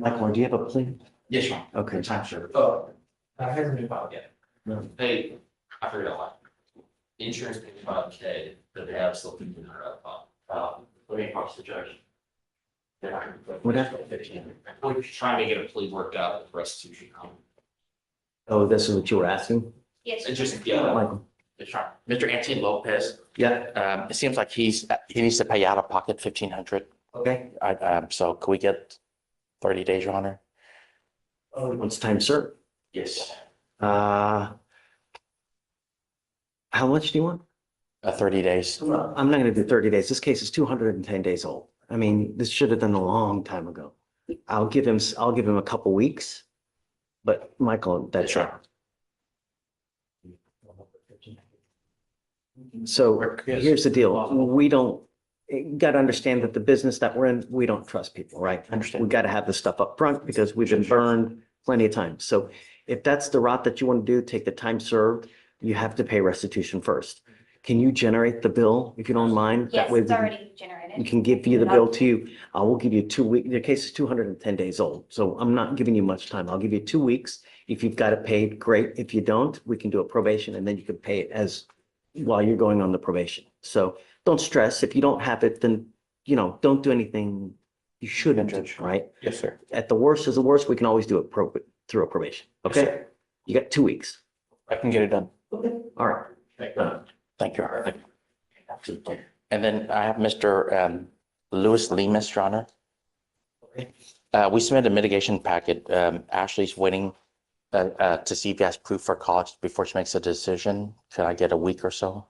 Michael, do you have a plea? Yes, Sean. Okay. Time served. Oh, hasn't been filed yet. No. They, I figured out why. Insurance being filed today, but they have still 1,500 up. Let me talk to the judge. They're not gonna put- Whatever. We're trying to get a plea worked out with restitution. Oh, this is what you were asking? Yes. It's just, yeah, Michael? Mr. Anthony Lopez, Yeah, It seems like he needs to pay out of pocket 1,500. okay. So could we get 30 days, Your Honor? Oh, what's time served? yes, How much do you want? 30 days. Well, I'm not gonna do 30 days. This case is 210 days old. I mean, this should have done a long time ago. I'll give him a couple weeks. But Michael, that's Sure. So here's the deal. We don't, you got to understand that the business that we're in, we don't trust people, right? Understand. We got to have this stuff up front because we've been burned plenty of times. So if that's the route that you want to do, take the time served, you have to pay restitution first. Can you generate the bill if you don't mind? That Yes, way it's we- already generated. We can give you the bill to you. I will give you 2 weeks. The case is 210 days old. So I'm not giving you much time. I'll give you 2 weeks. If you've got it paid, great. If you don't, we can do a probation and then you can pay it as while you're going on the probation. So don't stress. If you don't have it, then, don't do anything you shouldn't do, right? Yes, sir. At the worst is the worst, we can always do it through a probation. Yes, Okay? sir. You got 2 weeks. I can get it done. All right. Thank you, Your Honor. And then I have Mr. Louis Lemus, Your Honor. Okay. We submitted a mitigation packet. Ashley's waiting to see if he has proof for college before she makes a decision. Could I get a week or so?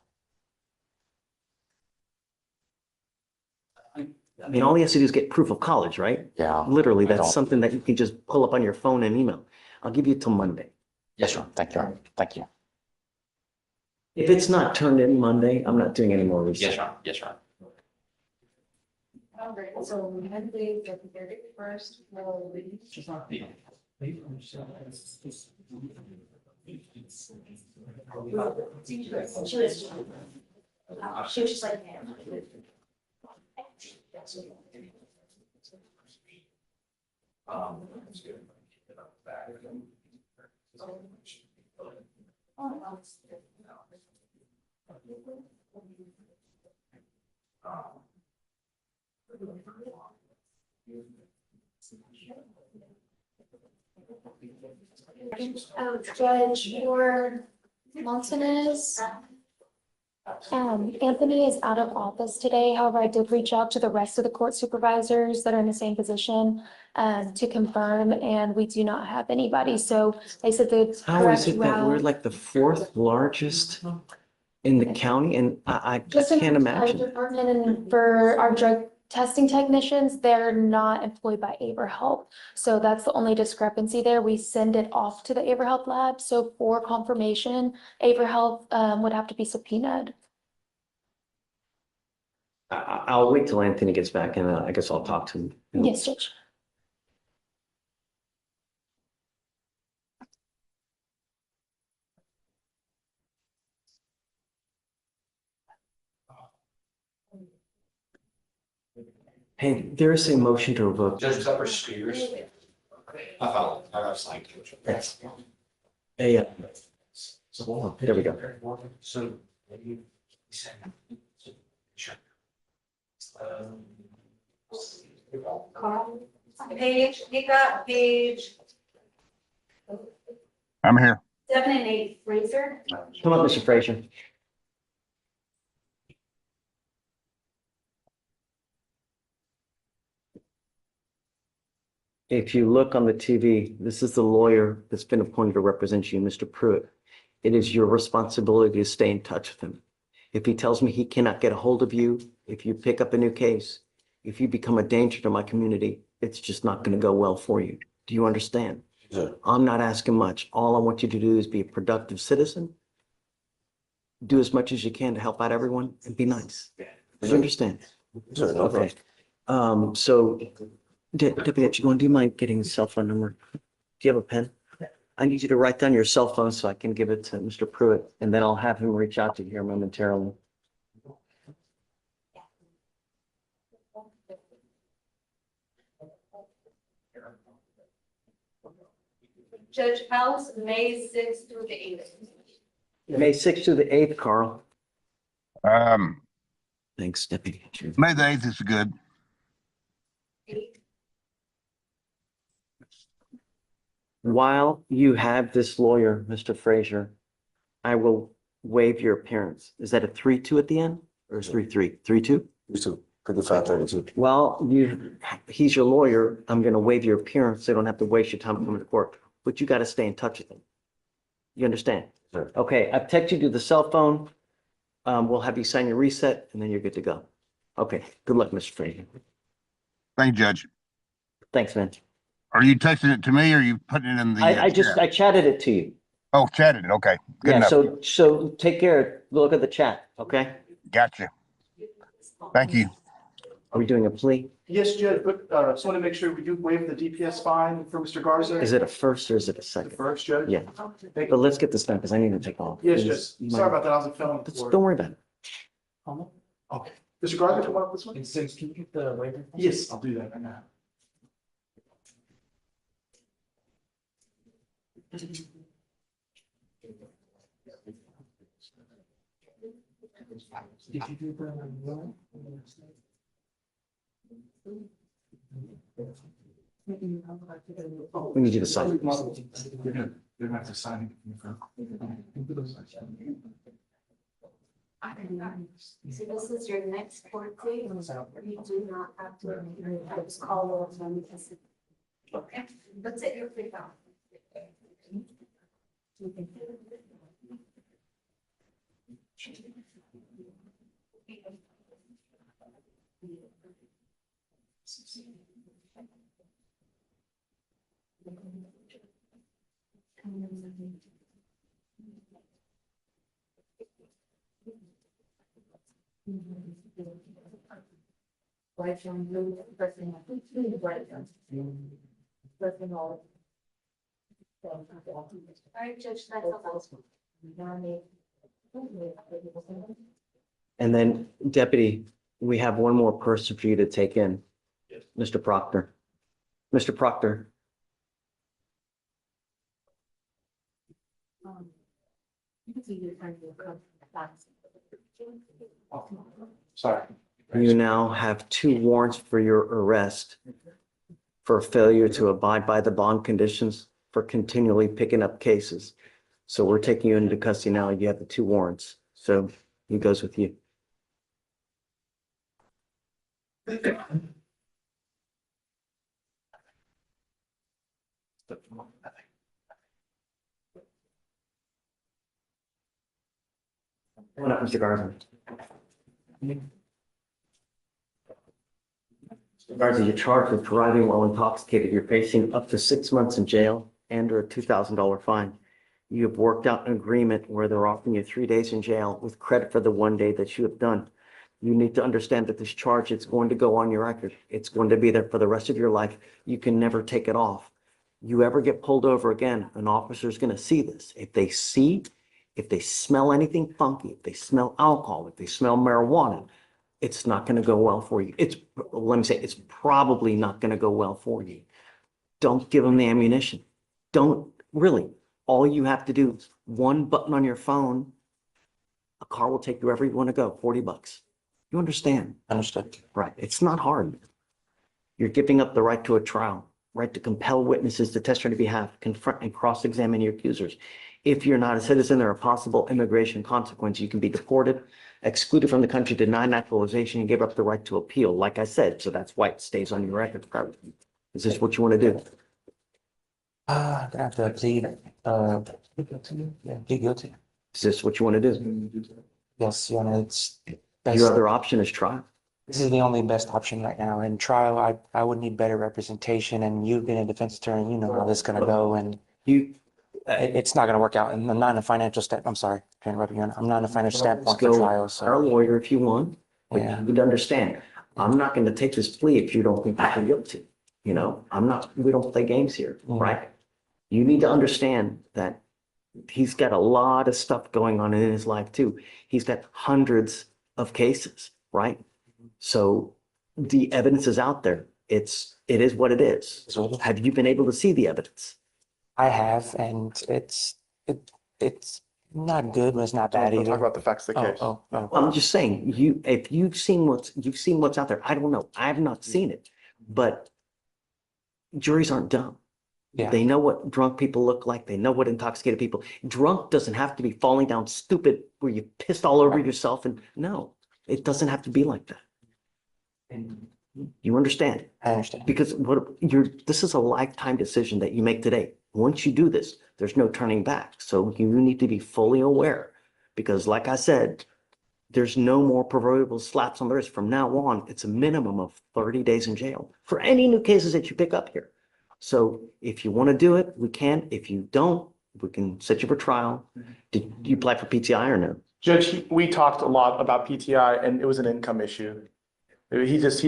I mean, all he has to do is get proof of college, right? Yeah. Literally, I that's don't- something that you can just pull up on your phone and email. I'll give you till Monday. Yes, sir. Thank you, Your Honor. Thank you. If it's not turned in Monday, I'm not doing any more yes, research. Sean, yes, Sean. All right, so Monday, the 31st, will be. She was just like, man. That's good. Judge or Montanez. Anthony is out of office today. However, I did reach out to the rest of the court supervisors that are in the same position to confirm, and we do not have anybody. So they said the How is correct it that we're route. like the fourth largest in the county? And I Just in can't our imagine. department and for our drug testing technicians, they're not employed by AverHealth. So that's the only discrepancy there. We send it off to the AverHealth lab. So for confirmation, AverHealth would have to be subpoenaed. I'll wait till Anthony gets back and I guess I'll talk to him. Yes, Judge. Hey, there is a motion to revoke. Judge Pepper Spears. I found, I got signed. Yes. Hey, So hold on. There we go. So. Sure. Page, you got page I'm here. 7 and 8, Fraser. come up, Mr. Frazier. If you look on the TV, this is the lawyer that's been appointed to represent you, Mr. Pruitt. It is your responsibility to stay in touch with him. If he tells me he cannot get a hold of you, if you pick up a new case, if you become a danger to my community, it's just not going to go well for you. Do you understand? Sure. I'm not asking much. All I want you to do is be a productive citizen. Do as much as you can to help out everyone and be nice. Do you understand? Sure, no Okay. So Deputy, do you mind getting his cell phone number? Do you have a pen? I need you to write down your cell phone so I can give it to Mr. Pruitt, and then I'll have him reach out to you here momentarily. Judge House, May 6th through the 8th. May 6th to the 8th, Carl. Um, Thanks, Deputy. Chief. May the 8th is good. While you have this lawyer, Mr. Frazier, I will waive your appearance. Is that a 3-2 at the end or is 3-3? 3-2? You too. Could be 5:32. Well, he's your lawyer. I'm gonna waive your appearance. So you don't have to waste your time coming to court, but you gotta stay in touch with him. You understand? Sure. Okay, I've texted you to the cell phone. We'll have you sign your reset and then you're good to go. Okay, good luck, Mr. Frazier. Thank you, Judge. Thanks, man. Are you texting it to me or are you putting it in the? I chat? I chatted it to you. Oh, chatted it. Okay, good Yeah, enough. so take care. Look at the chat, okay? Gotcha. Thank you. Are we doing a plea? Yes, Judge, but just want to make sure we do waive the DPS fine for Mr. Garza. Is it a first or is it a The second? first, Judge? Yeah. Thank But you. let's get this done because I need to take off. Yes, Please. Judge. Sorry about that. I was in film. Don't worry about it. Okay. Mr. Garza, come up this one? Since, can you get the waiver? Yes, I'll do that right now. Did you do the? We need you to sign. They're gonna have to sign it. So this is your next court date. You do not have to, just call them. Okay, that's it, you're free now. All right, Judge, that's all. And then Deputy, we have one more person for you to take in. Yes. Mr. Proctor. Mr. Proctor, Sorry. you now have 2 warrants for your arrest for failure to abide by the bond conditions for continually picking up cases. So we're taking you into custody now. You have the 2 warrants. So he goes with you. Come on up, Mr. Garza. Mr. Garza, you're charged with driving while intoxicated. You're facing up to 6 months in jail and or a $2,000 fine. You have worked out an agreement where they're offering you 3 days in jail with credit for the 1 day that you have done. You need to understand that this charge, it's going to go on your record. It's going to be there for the rest of your life. You can never take it off. You ever get pulled over again, an officer is going to see this. If they smell anything funky, if they smell alcohol, if they smell marijuana, it's not going to go well for you. Let me say, it's probably not going to go well for you. Don't give them the ammunition. Don't really. All you have to do is one button on your phone. A car will take you wherever you want to go, $40. You understand? Understood. Right. It's not hard. You're giving up the right to a trial, right to compel witnesses to testify on your behalf, confront and cross-examine your accusers. If you're not a citizen, there are possible immigration consequences. You can be deported, excluded from the country, denied naturalization, and give up the right to appeal, like I said. So that's why it stays on your record. Is this what you want to do? I'm gonna have to plead, plead guilty. Is this what you want to do? Yes, Your Honor, it's best. Your other option is trial. This is the only best option right now. In trial, I would need better representation, and you being a defense attorney, you know how this is gonna go, and it's not gonna work out. And I'm not in a financial step. I'm sorry to interrupt you, Your Honor. I'm not in a financial standpoint for Go trial, Our so lawyer, if you want, but Yeah. you need to understand, I'm not going to take this plea if you don't think you're guilty. You know, we don't play games here, Mhm. right? You need to understand that he's got a lot of stuff going on in his life too. He's got hundreds of cases, right? So the evidence is out there. It is what it is. So- Have you been able to see the evidence? I have, and it's not good, but it's not bad We'll either. talk about the facts of the Oh, case. oh, oh. I'm just saying, if you've seen what's out there, I don't know. I have not seen it, but juries aren't dumb. Yeah. They know what drunk people look like. They know what intoxicated people. Drunk doesn't have to be falling down stupid where you pissed all over yourself. And no, it doesn't have to be like that. You understand? I understand. Because this is a lifetime decision that you make today. Once you do this, there's no turning back. So you need to be fully aware because like I said, there's no more proverbial slaps on the wrist. From now on, it's a minimum of 30 days in jail for any new cases that you pick up here. So if you want to do it, we can. If you don't, we can set you for trial. Did you apply for PTI or no? Judge, we talked a lot about PTI and it was an income issue. He just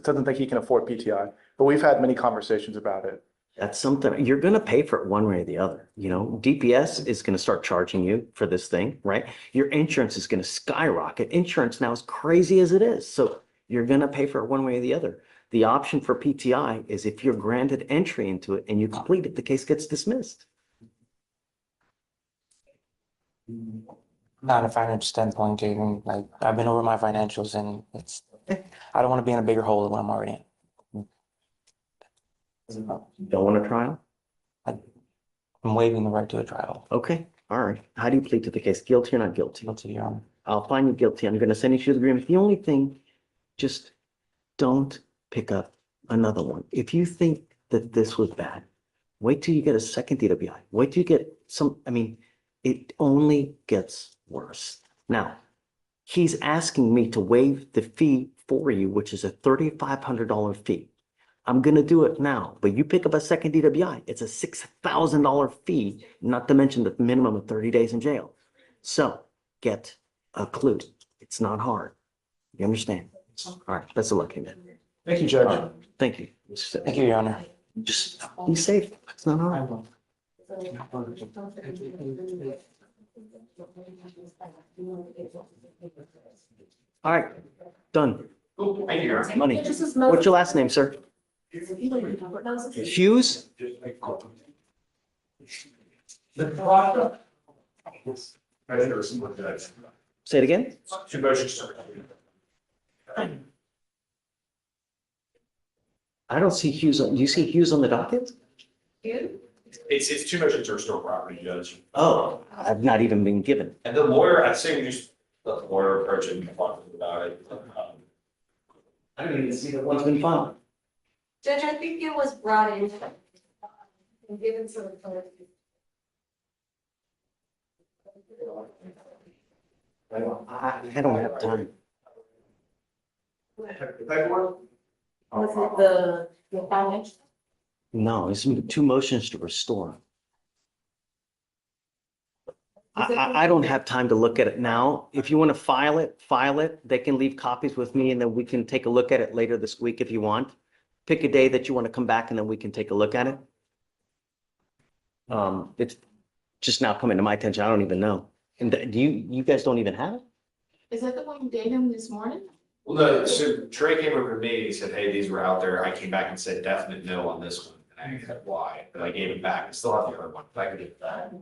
doesn't think he can afford PTI, but we've had many conversations about it. That's something you're going to pay for it one way or the other. DPS is going to start charging you for this thing, right? Your insurance is going to skyrocket. Insurance now is crazy as it is. So you're going to pay for it one way or the other. The option for PTI is if you're granted entry into it and you complete it, the case gets dismissed. Not a financial standpoint, Jaden. Like I've been over my financials, and I don't want to be in a bigger hole than what I'm already in. Don't want a trial? I'm waiving the right to a trial. Okay, all right. How do you plead to the case? Guilty or not guilty? Guilty, Your Honor. I'll find you guilty. I'm going to send you to the agreement. The only thing, just don't pick up another one. If you think that this was bad, wait till you get a second DWI. Wait till you get it only gets worse. Now, he's asking me to waive the fee for you, which is a $3,500 fee. I'm going to do it now, but you pick up a second DWI, it's a $6,000 fee, not to mention the minimum of 30 days in jail. So get a clue. It's not hard. You understand? All right. Best of luck, man. Thank you, Judge. Thank you. Thank you, Your Honor. Just be safe. It's not hard. All right. Done. Thank you. Money. What's your last name, sir? Hughes? Say it again? Two motions, sir. I don't see Hughes. Do you see Hughes on the docket? It's two motions to restore property, Judge. Oh, I've not even been given. And the lawyer, I'd say we just let the lawyer approach it and talk about it. I don't even see that one's been filed. Judge, I think it was brought in and given to the clerk. I don't have time. Was it the financial? No, it's two motions to restore. I don't have time to look at it now. If you want to file it. They can leave copies with me and then we can take a look at it later this week if you want. Pick a day that you want to come back and then we can take a look at it. It's just now coming to my attention. I don't even know. And you guys don't even have it? Is that the one you gave him this morning? Well, no, so Trey came over to me, he said, hey, these were out there. I came back and said definite no on this one. And I said, why? But I gave it back. I still have the other one. If I could get that.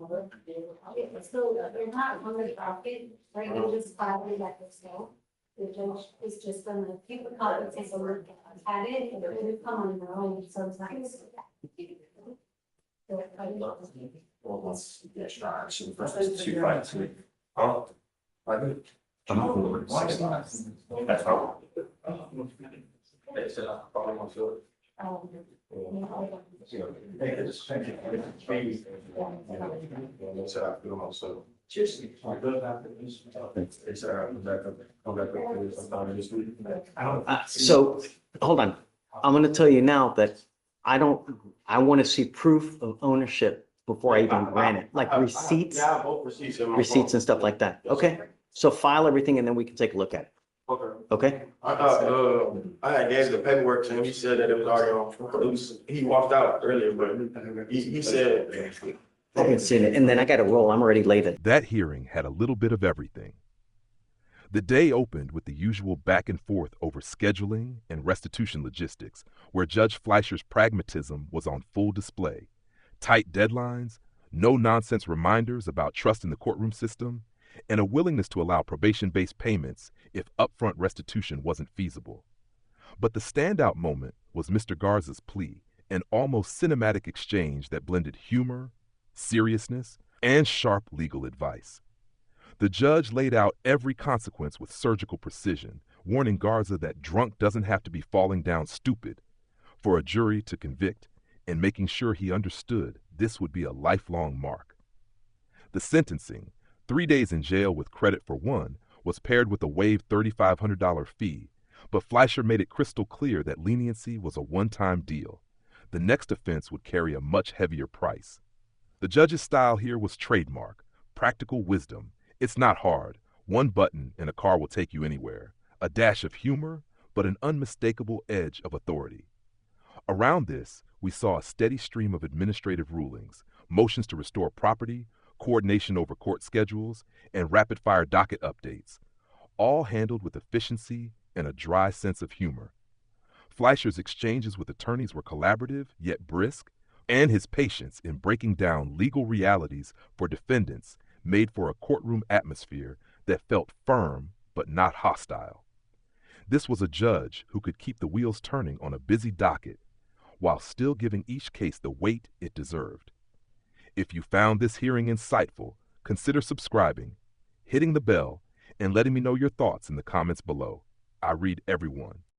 So they're not on the docket, right? You just file it at the sale. The judge is just gonna keep a copy, take a look at it, and it will come on their own sometimes. Well, let's get started. So the first is 253. Oh. I think. That's how. They said, I probably won't do it. So, hold on. I'm going to tell you now that I want to see proof of ownership before I even grant it, like receipts, Yeah, both receipts. receipts and stuff like that. Okay? So file everything and then we can take a look at it. Okay? I thought, I had gave the paperwork to him. He said that it was already on, he walked out earlier, but he said. I haven't seen it. And then I got to roll. I'm already late. That hearing had a little bit of everything. The day opened with the usual back and forth over scheduling and restitution logistics, where Judge Fleischer's pragmatism was on full display. Tight deadlines, no-nonsense reminders about trusting the courtroom system, and a willingness to allow probation-based payments if upfront restitution wasn't feasible. But the standout moment was Mr. Garza's plea, an almost cinematic exchange that blended humor, seriousness, and sharp legal advice. The judge laid out every consequence with surgical precision, warning Garza that drunk doesn't have to be falling down stupid for a jury to convict, and making sure he understood this would be a lifelong mark. The sentencing, 3 days in jail with credit for one, was paired with a waived $3,500 fee, but Fleischer made it crystal clear that leniency was a one-time deal. The next offense would carry a much heavier price. The judge's style here was trademark, practical wisdom. It's not hard. One button and a car will take you anywhere. A dash of humor, but an unmistakable edge of authority. Around this, we saw a steady stream of administrative rulings, motions to restore property, coordination over court schedules, and rapid-fire docket updates, all handled with efficiency and a dry sense of humor. Fleischer's exchanges with attorneys were collaborative yet brisk, and his patience in breaking down legal realities for defendants made for a courtroom atmosphere that felt firm but not hostile. This was a judge who could keep the wheels turning on a busy docket while still giving each case the weight it deserved. If you found this hearing insightful, consider subscribing, hitting the bell, and letting me know your thoughts in the comments below. I read every one.